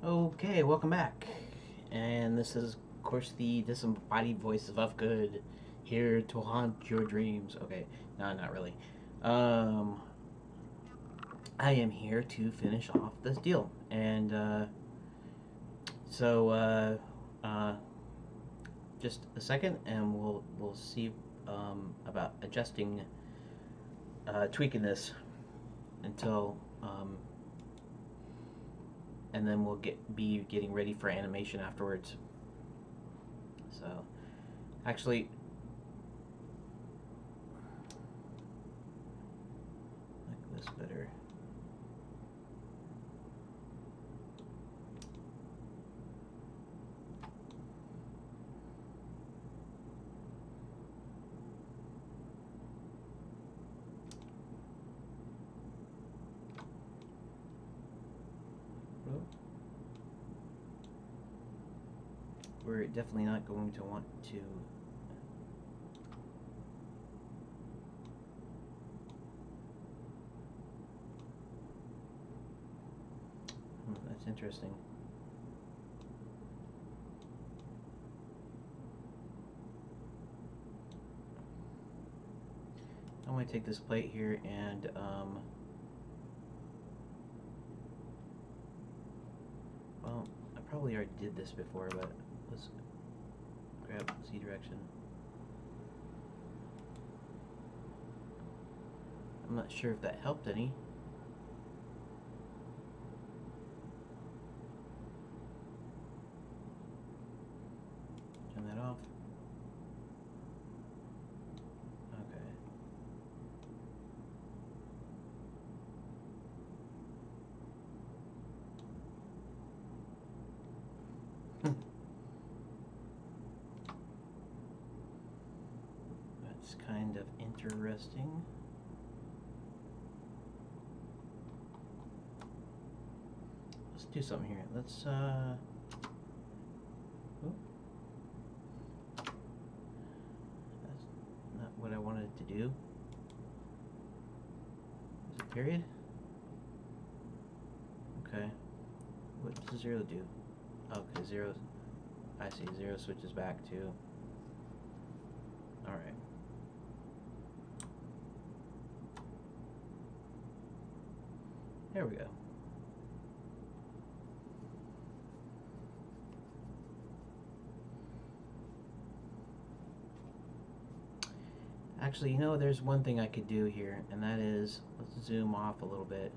Okay, welcome back. And this is, of course, the disembodied voice of Uhfgood, here to haunt your dreams. Okay, no, not really. Um, I am here to finish off this deal, and so just a second, and we'll see about adjusting, tweaking this until and then we'll be getting ready for animation afterwards. So, actually, like this better. We're definitely not going to want to that's interesting. I'm going to take this plate here and well, I probably already did this before, but let's grab Z direction. I'm not sure if that helped any. Turn that off. Okay. That's kind of interesting. Let's do something here. Let's that's not what I wanted it to do. Is it period? Okay. What does 0 do? Okay, 0. I see. 0 switches back to. Alright. There we go. Actually, you know, there's one thing I could do here, and that is, let's zoom off a little bit.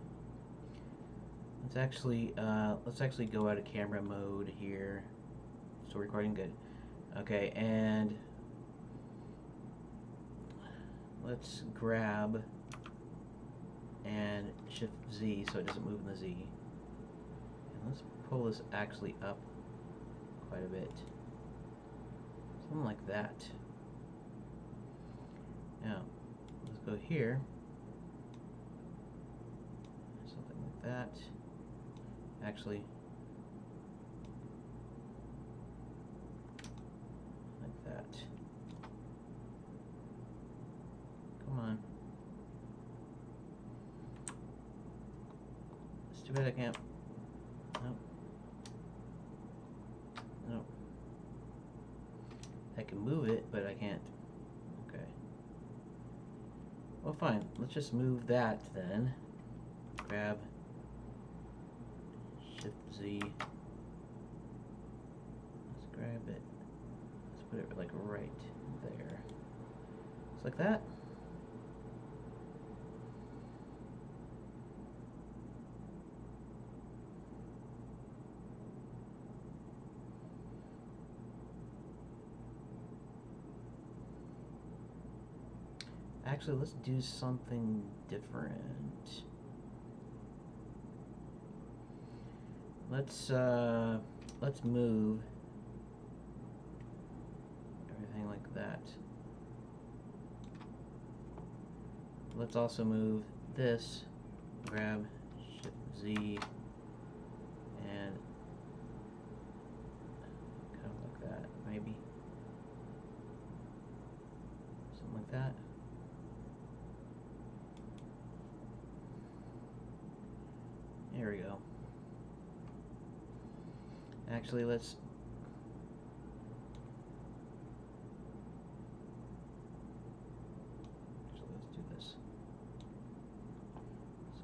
Let's actually go out of camera mode here. Still recording, good. Okay, and let's grab and shift Z so it doesn't move in the Z. And let's pull this actually up quite a bit. Something like that. Now, let's go here. Something like that. Actually, like that. Come on. It's too bad I can't. Nope. Nope. I can move it, but I can't. Okay. Well, fine. Let's just move that then. Grab. Shift Z. Let's grab it. Let's put it like right there. Just like that. Actually, let's do something different. Let's move everything like that. Let's also move this. Grab Shift Z and kind of like that, maybe something like that. There we go. Actually, let's do this.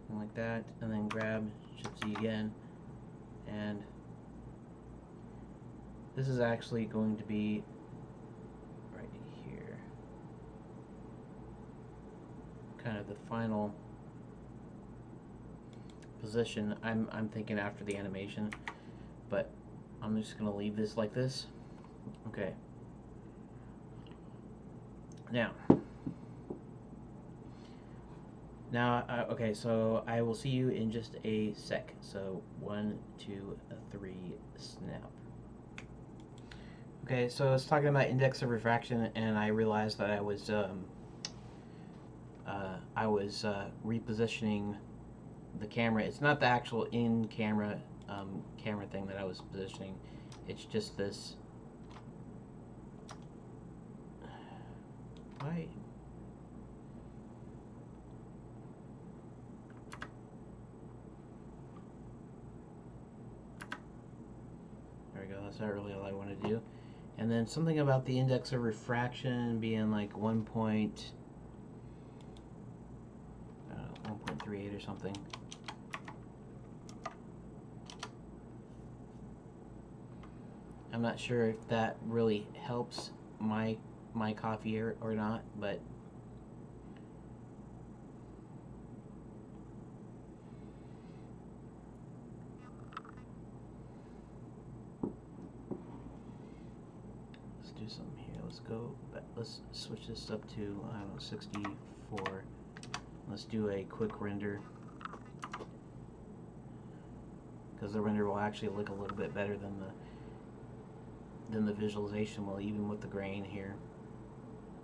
Something like that, and then grab Shift Z again, and this is actually going to be right here, kind of the final position. I'm thinking after the animation, but I'm just gonna leave this like this. Okay. Now, okay, so I will see you in just a sec. So 1, 2, 3, snap. Okay, so I was talking about index of refraction, and I realized that I was repositioning the camera. It's not the actual in-camera camera thing that I was positioning. It's just this. Why? There we go. That's not really all I want to do. And then something about the index of refraction being like 1.38 or something. I'm not sure if that really helps my coffee or not, but let's do something here. Let's go back. Let's switch this up to, I don't know, 64. Let's do a quick render, because the render will actually look a little bit better than the visualization will, even with the grain here.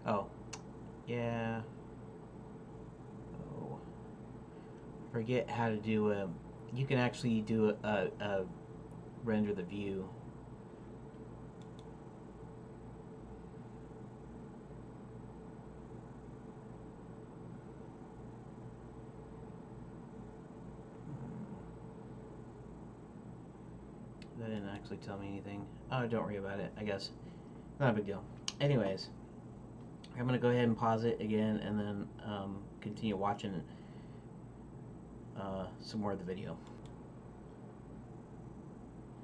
Oh, yeah. Oh, forget how to do a. You can actually do a render the view. That didn't actually tell me anything. Oh, don't worry about it, I guess. Not a big deal. Anyways, I'm going to go ahead and pause it again and then continue watching some more of the video.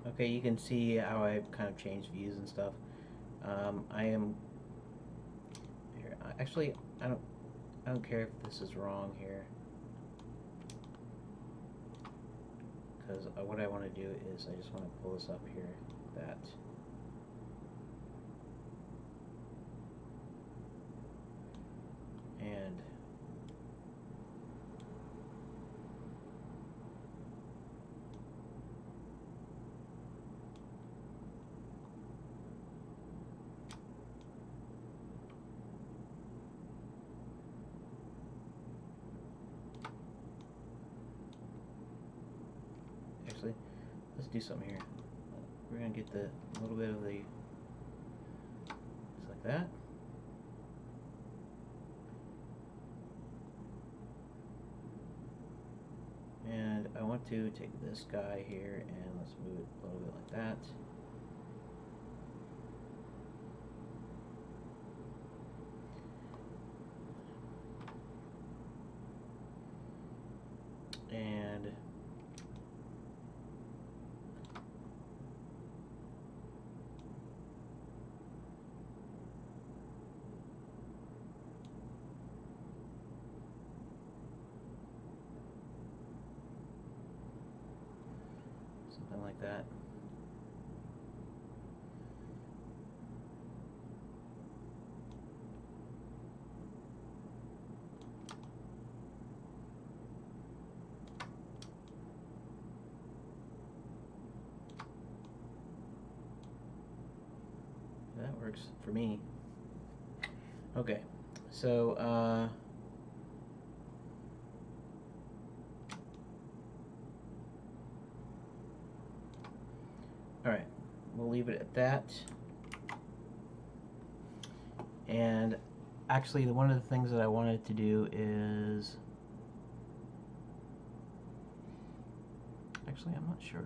Okay, you can see how I've kind of changed views and stuff. I am here. Actually, I don't care if this is wrong here, because what I want to do is I just want to pull this up here, that. And actually, let's do something here. We're going to get the little bit of the, just like that. And I want to take this guy here and let's move it a little bit like that. And something like that. That works for me. Okay, so alright, we'll leave it at that. And actually, one of the things that I wanted to do is, actually, I'm not sure.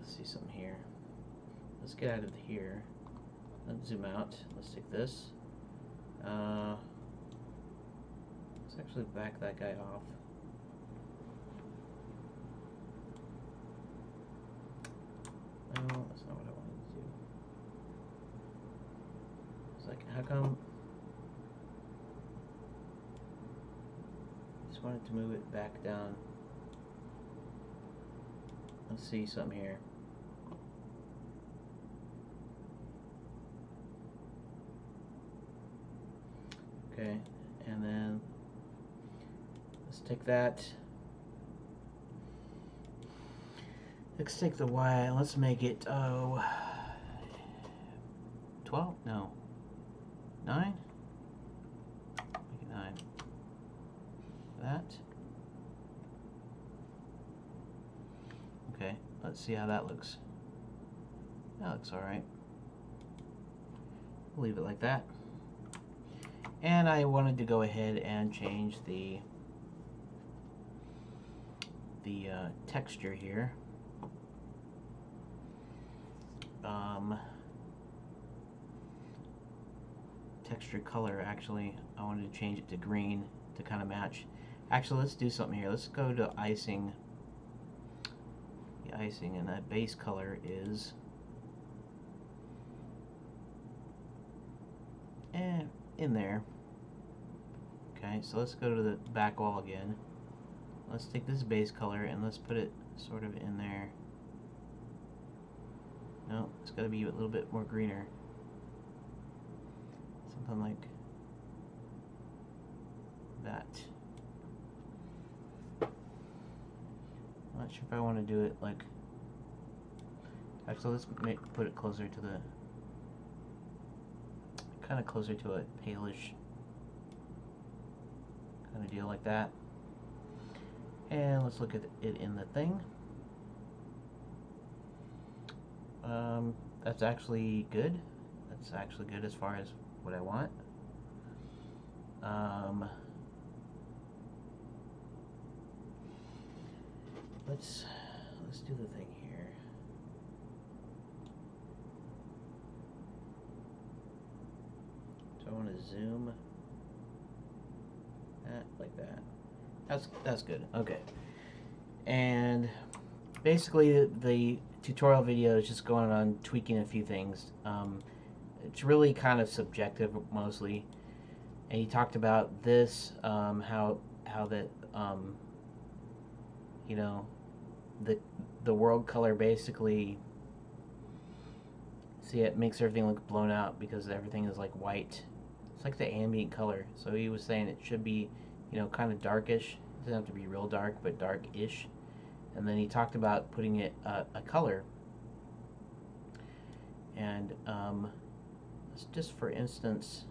let's see something here. Let's get out of here. Let's zoom out. Let's take this. Let's actually back that guy off. No, that's not what I wanted to do. It's like, how come? Just wanted to move it back down. Let's see something here. Okay, and then let's take that. Let's take the Y, let's make it, 12? No. 9? Make it 9. That. Okay, let's see how that looks. That looks alright. Leave it like that. And I wanted to go ahead and change the texture here. Texture color, actually, I wanted to change it to green to kind of match. Actually, let's do something here. Let's go to icing. The icing, and that base color is in there. Okay, so let's go to the back wall again. Let's take this base color and let's put it sort of in there. No, it's got to be a little bit more greener. Something like that. I'm not sure if I want to do it like... Actually, let's put it closer to the... kind of closer to a palish kind of deal like that. And let's look at it in the thing. That's actually good. That's actually good as far as what I want. Let's do the thing here. So I want to zoom that like that. That's good. Okay. And basically the tutorial video is just going on tweaking a few things. It's really kind of subjective mostly. And he talked about this, how that you know, the world color basically, see, it makes everything look blown out because everything is like white. It's like the ambient color. So he was saying it should be, you know, kind of darkish. It doesn't have to be real dark, but dark-ish. And then he talked about putting it a color. And just for instance,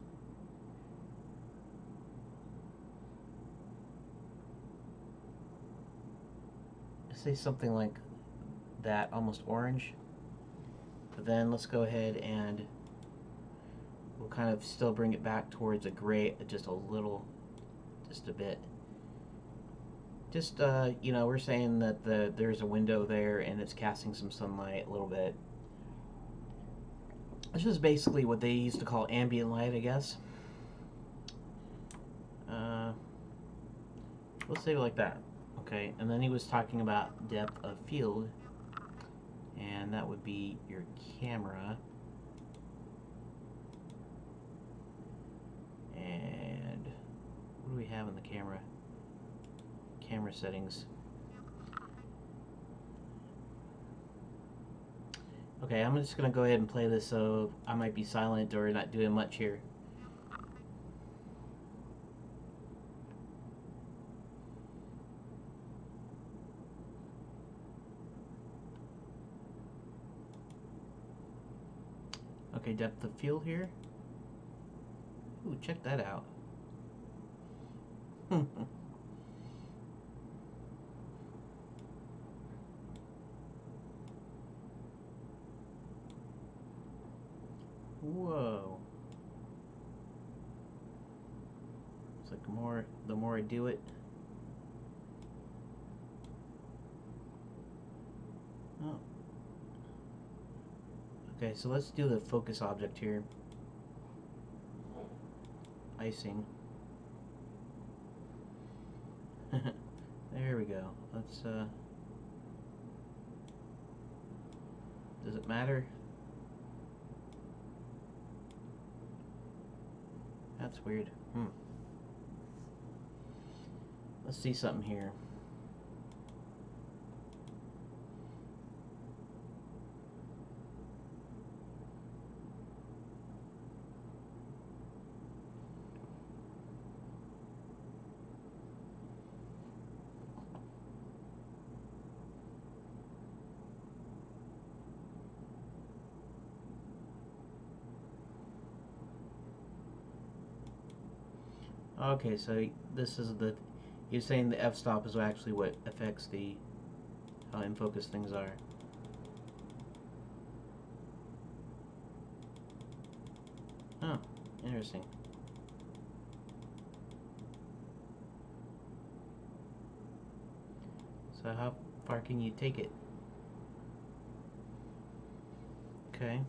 say something like that, almost orange. But then let's go ahead and we'll kind of still bring it back towards a gray, just a little, just a bit. Just, you know, we're saying that there's a window there and it's casting some sunlight a little bit. This is basically what they used to call ambient light, I guess. We'll save it like that. Okay, and then he was talking about depth of field, and that would be your camera. And what do we have in the camera? Camera settings. Okay, I'm just going to go ahead and play this, so I might be silent or not doing much here. Okay, depth of field here. Ooh, check that out. Whoa. It's like the more I do it. Oh. Okay, so let's do the focus object here. Icing. There we go. Let's does it matter? That's weird. Let's see something here. Okay, so this is the, you're saying the f-stop is actually what affects the, how in focus things are. Oh, interesting. So how far can you take it? Okay.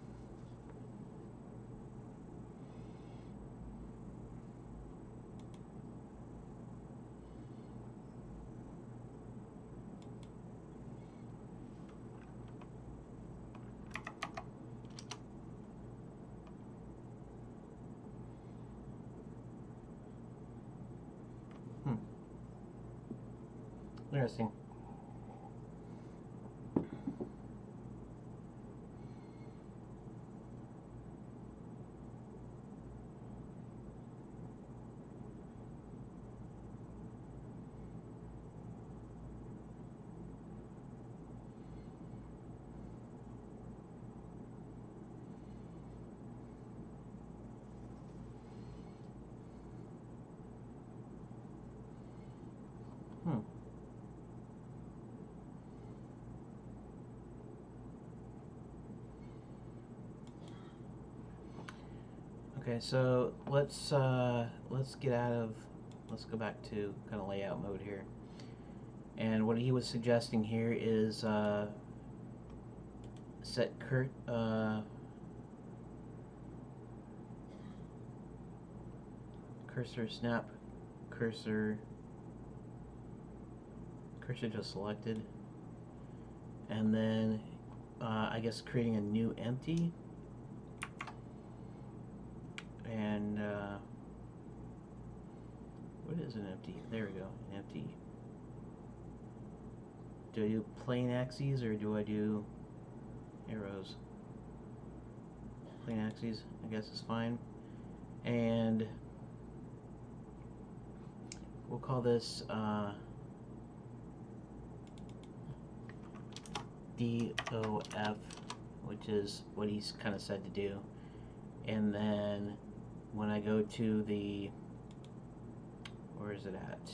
Interesting. Okay, so let's get out of, let's go back to kind of layout mode here. And what he was suggesting here is set cursor snap, cursor just selected, and then I guess creating a new empty. And what is an empty? There we go, an empty. Do I do plain axes or do I do arrows? Plain axes, I guess, is fine. And we'll call this DOF, which is what he's kind of said to do. And then when I go to the, where is it at?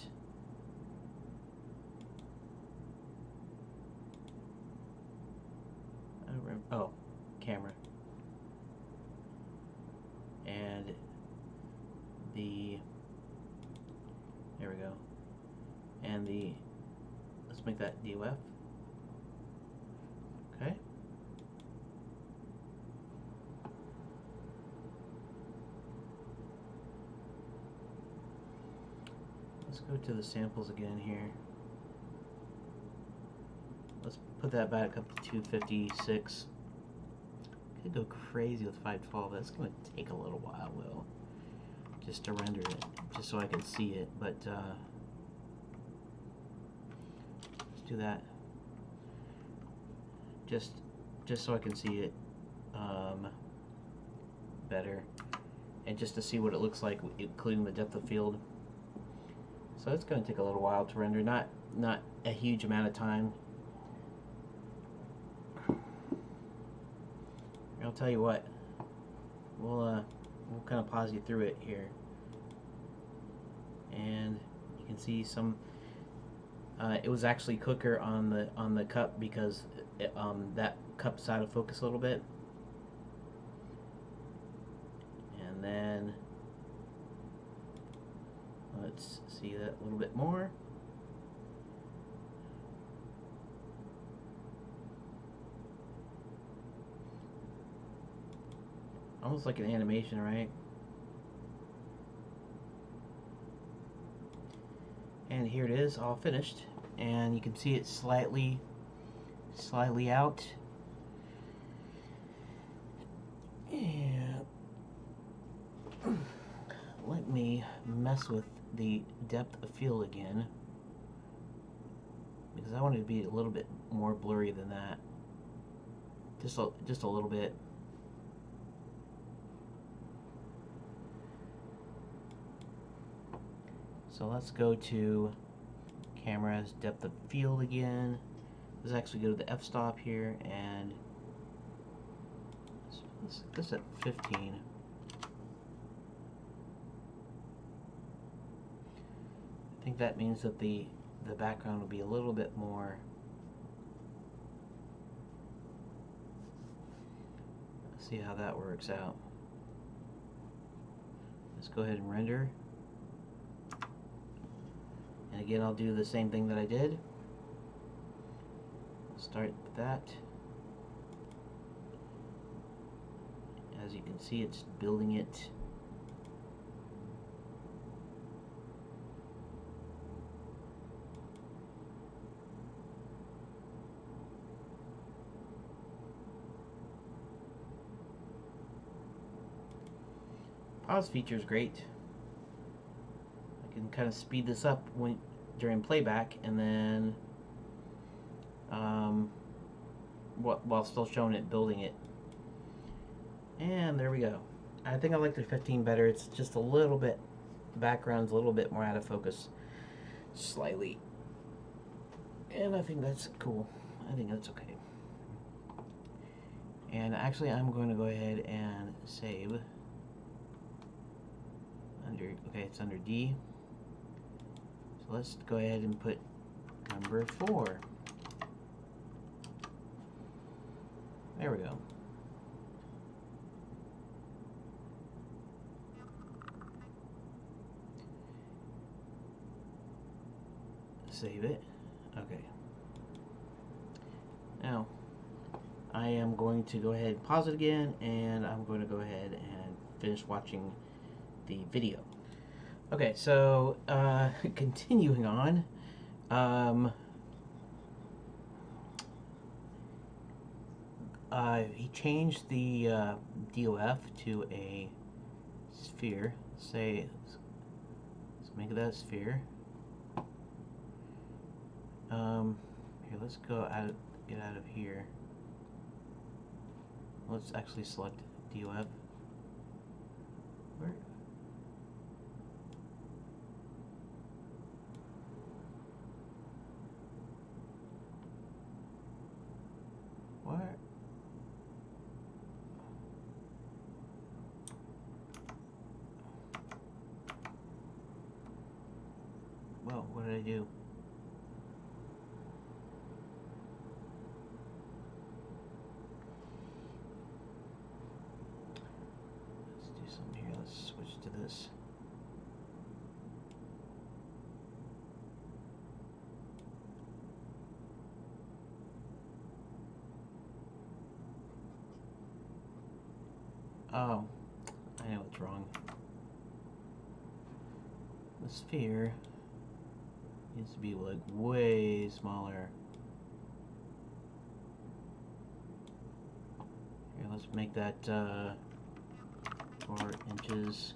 I don't remember. Oh, camera. And the, there we go. And the, let's make that DOF. Okay. Let's go to the samples again here. Let's put that back up to 256. Could go crazy with 512. That's going to take a little while, Will, just to render it, just so I can see it. But let's do that. Just so I can see it better, and just to see what it looks like, including the depth of field. So it's going to take a little while to render, not a huge amount of time. I'll tell you what, we'll kind of pause you through it here, and you can see some. It was actually quicker on the cup because that cup's out of focus a little bit, and then let's see that a little bit more. Almost like an animation, right? And here it is, all finished. And you can see it slightly out. And let me mess with the depth of field again, because I want it to be a little bit more blurry than that. Just a little bit. So let's go to cameras, depth of field again. Let's actually go to the f-stop here, and let's put this at 15. I think that means that the background will be a little bit more. Let's see how that works out. Let's go ahead and render. And again, I'll do the same thing that I did. Start with that. As you can see, it's building it. Pause feature is great. I can kind of speed this up during playback, and then while still showing it building it. And there we go. I think I like the 15 better. It's just a little bit, the background's a little bit more out of focus, slightly. And I think that's cool. I think that's okay. And actually, I'm going to go ahead and save. Okay, it's under D. So let's go ahead and put number 4. There we go. Save it. Okay. Now, I am going to go ahead and pause it again, and I'm going to go ahead and finish watching the video. Okay, so continuing on, he changed the DOF to a sphere. Let's make that a sphere. Here, let's get out of here. Let's actually select DOF. Where? What? Well, what did I do? Let's do something here. Let's switch to this. Oh, I know what's wrong. The sphere needs to be like way smaller. Here, let's make that 4 inches.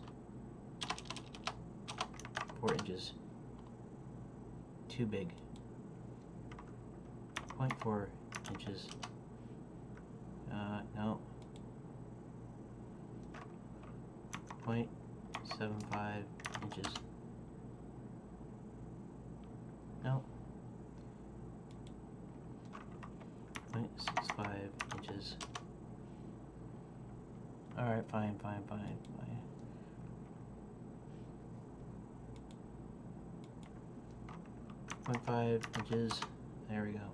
4 inches. Too big. 0.4 inches. No. 0.75 inches. No. 0.65 inches. Alright, fine. 0.5 inches. There we go.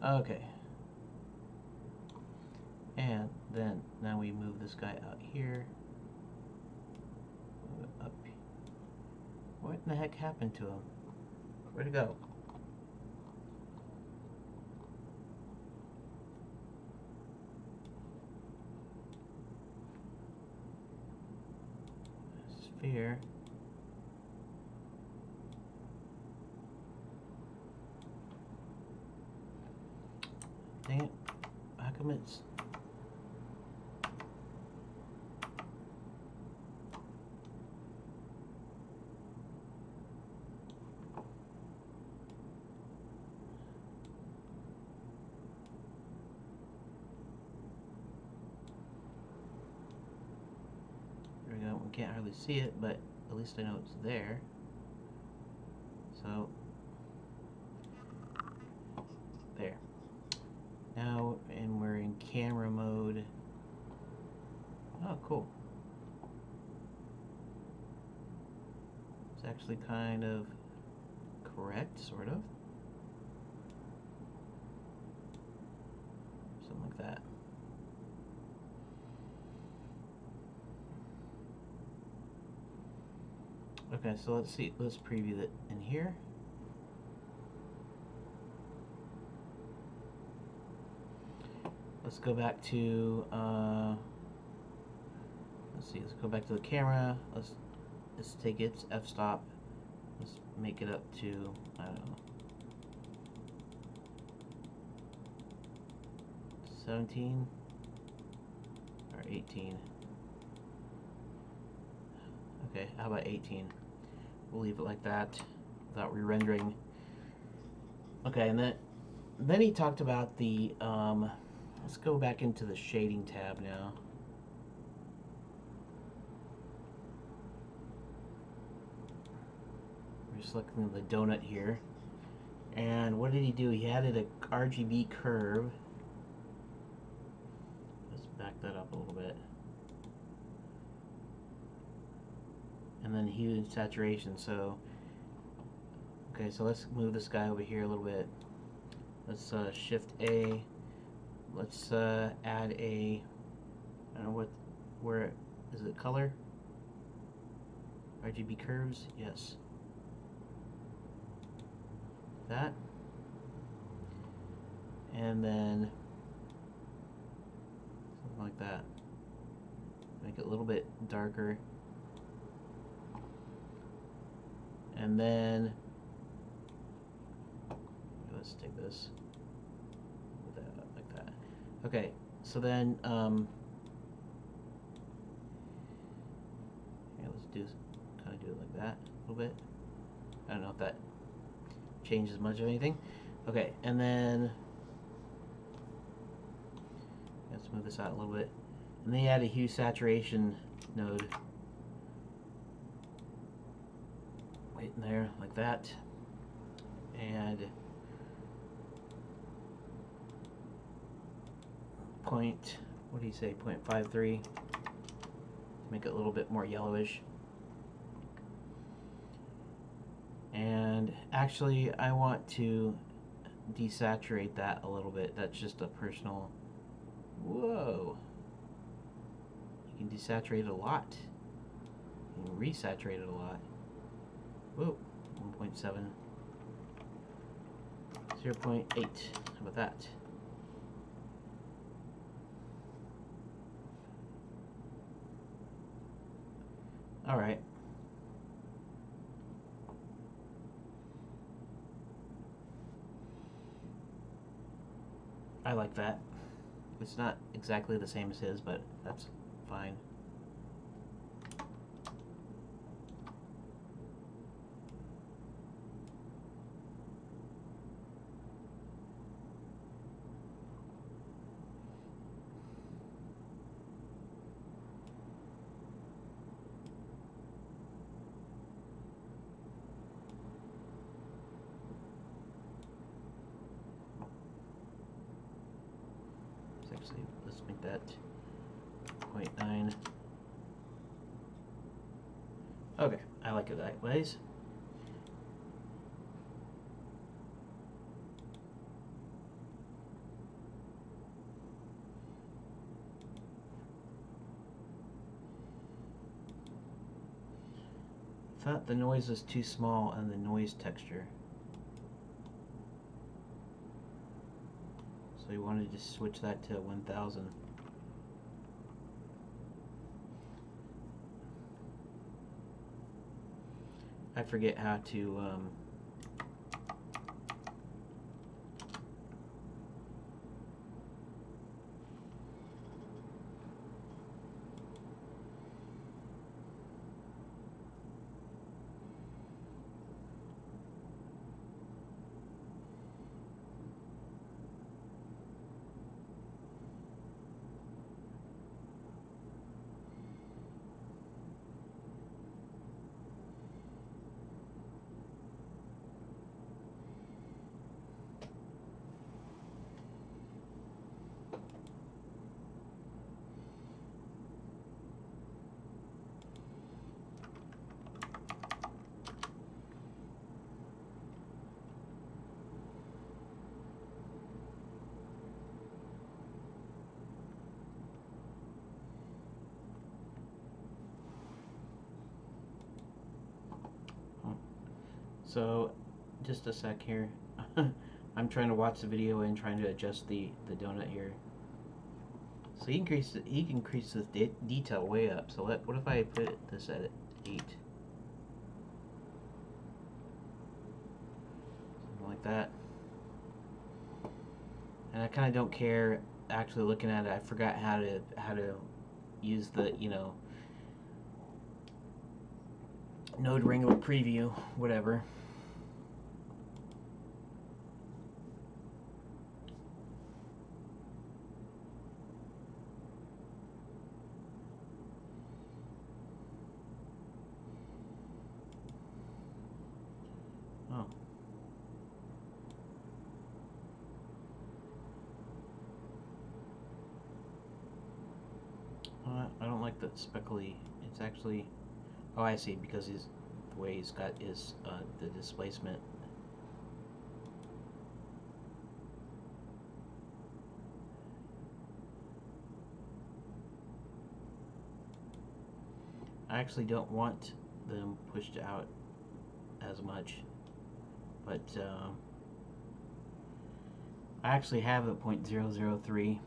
Okay. And then, now we move this guy out here. Up. What in the heck happened to him? Where'd it go? here. Dang it. How come it's... There we go. We can't hardly see it, but at least I know it's there. So, there. Now, and we're in camera mode. Oh, cool. It's actually kind of correct, sort of. Something like that. Okay, so let's see. Let's preview it in here. Let's go back to, let's see, let's go back to the camera. Let's take its f-stop. Let's make it up to, I don't know, 17 or 18. Okay, how about 18? We'll leave it like that without re-rendering. Okay, and then he talked about the, let's go back into the shading tab now. We're selecting the donut here. And what did he do? He added a RGB curve. Let's back that up a little bit. And then hue and saturation. So, okay, so let's move this guy over here a little bit. Let's shift A. Let's add a, I don't know where is it, color? RGB curves, yes. That. And then something like that. Make it a little bit darker. And then, let's take this. Like that. Okay, so then, yeah, let's kind of do it like that a little bit. I don't know if that changes much of anything. Okay, and then let's move this out a little bit. And then you add a hue saturation node. Right in there, like that. And what do you say, 0.53, make it a little bit more yellowish. And actually I want to desaturate that a little bit. That's just a personal, whoa. You can desaturate it a lot. You can resaturate it a lot. Whoa, 1.7, 0.8, how about that? All right. I like that. It's not exactly the same as his, but that's fine. Actually, let's make that 0.9. Okay, I like it that ways. I thought the noise was too small on the noise texture. So we wanted to switch that to 1000. . I forget how to So, just a sec here. I'm trying to watch the video and trying to adjust the donut here. So he can increase the detail way up. So what if I put this at 8? Something like that. And I kind of don't care actually looking at it. I forgot how to use the, Node Wrangler preview, whatever. Oh. I don't like the speckly. It's actually, oh, I see, because the way he's got his the displacement. I actually don't want them pushed out as much, but I actually have a 0.003.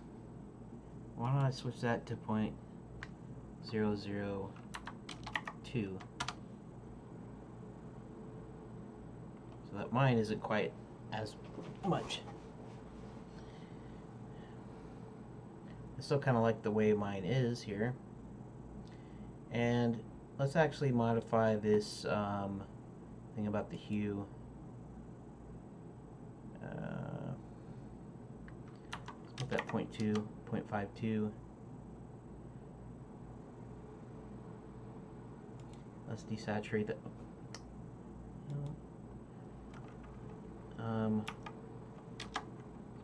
Why don't I switch that to 0.002? So that mine isn't quite as much. I still kind of like the way mine is here. And let's actually modify this thing about the hue. Let's make that 0.52. Let's desaturate that.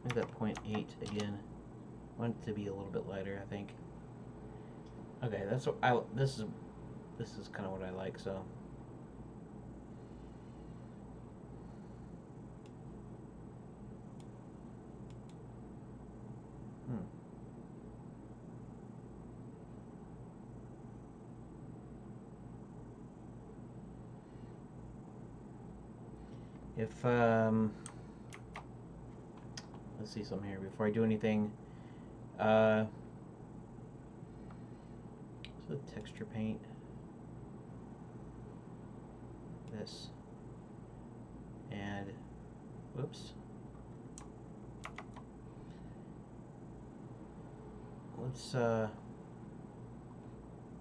Make that 0.8 again. I want it to be a little bit lighter, I think. Okay, that's what this is kind of what I like, so. If let's see something here before I do anything. So texture paint. This. And whoops. Let's I'm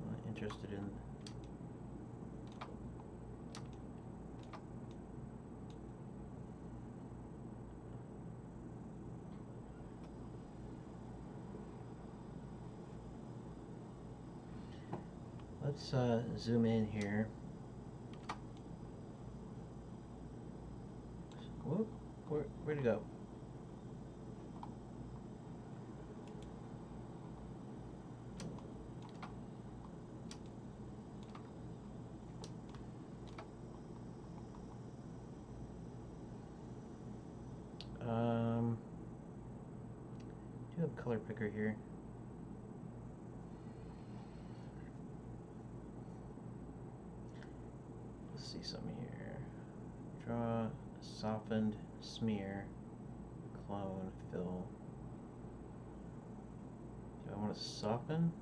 not interested in let's zoom in here. Whoop, where'd it go? Do have a color picker here. Let's see something here. Draw, softened, smear, clone, fill. Do I want to soften?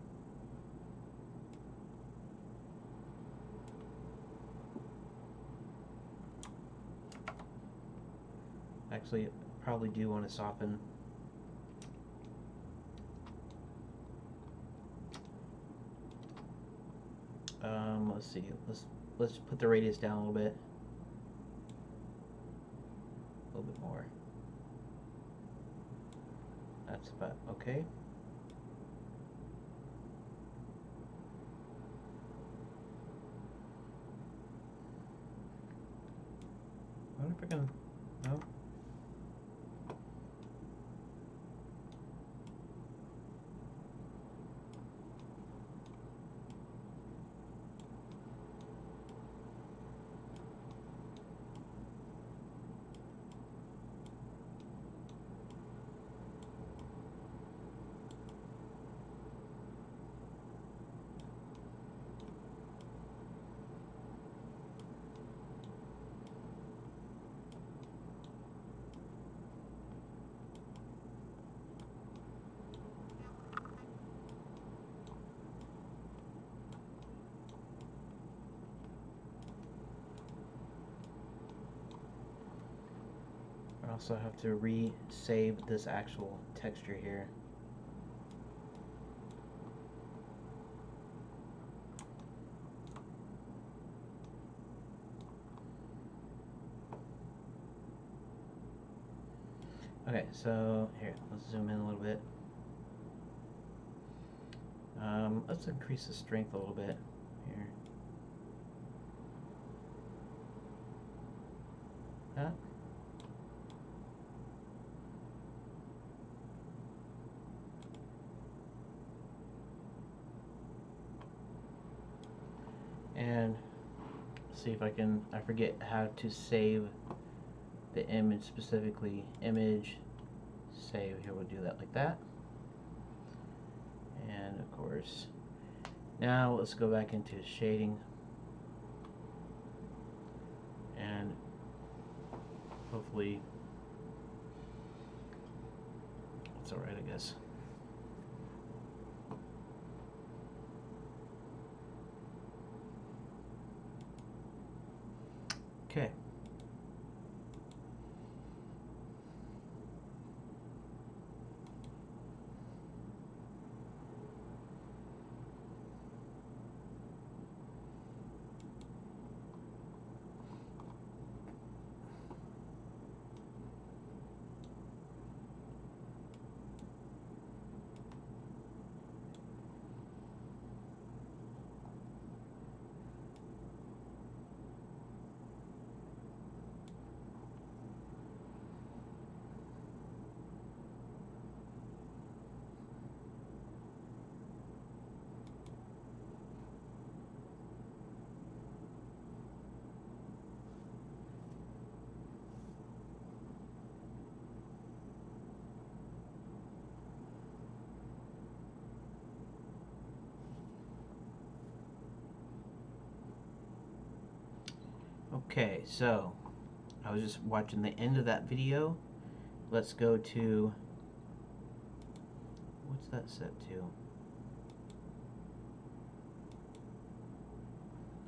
actually probably do want to soften. Let's see. Let's put the radius down a little bit. A little bit more. That's about okay. I wonder if I can. No. I also have to re-save this actual texture here. Okay, so here, let's zoom in a little bit. Let's increase the strength a little bit here. That. And see if I can, I forget how to save the image specifically. Image, save, here we'll do that like that. And of course, now let's go back into shading. And hopefully, it's alright, I guess. Okay. Okay, so I was just watching the end of that video. Let's go to, what's that set to?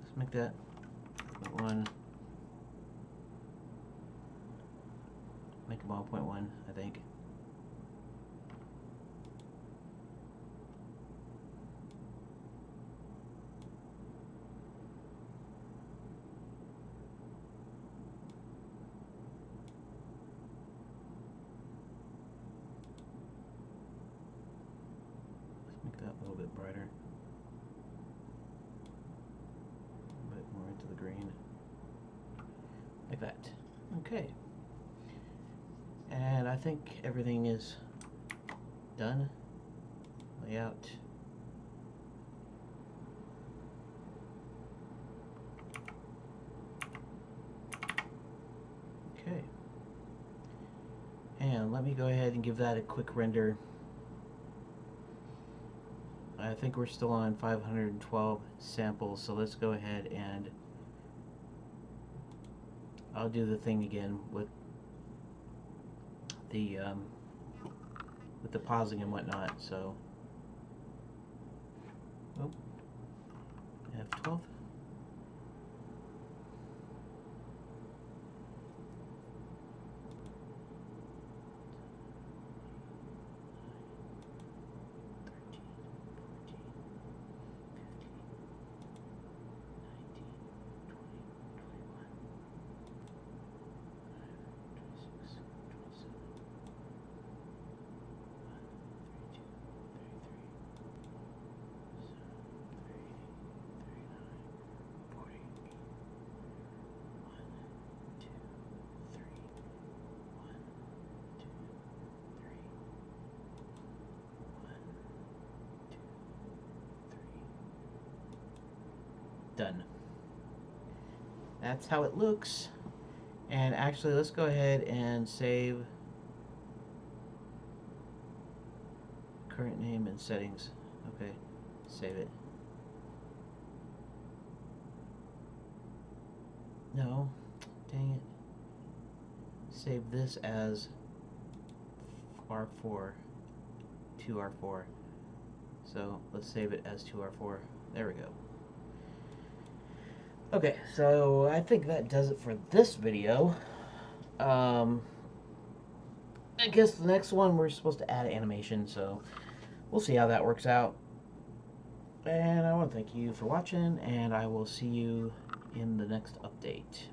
Let's make that 0.1. Make them all 0.1, I think. That a little bit brighter, a bit more into the green, like that. Okay, and I think everything is done. Layout. Okay, and let me go ahead and give that a quick render. I think we're still on 512 samples, so let's go ahead and I'll do the thing again with the pausing and whatnot. So, oh, F12. Done. That's how it looks. And actually, let's go ahead and save current name and settings. Okay, save it. No, dang it. Save this as R4, 2R4. So let's save it as 2R4. There we go. Okay, so I think that does it for this video. I guess the next one we're supposed to add animation, so we'll see how that works out. And I want to thank you for watching, and I will see you in the next update.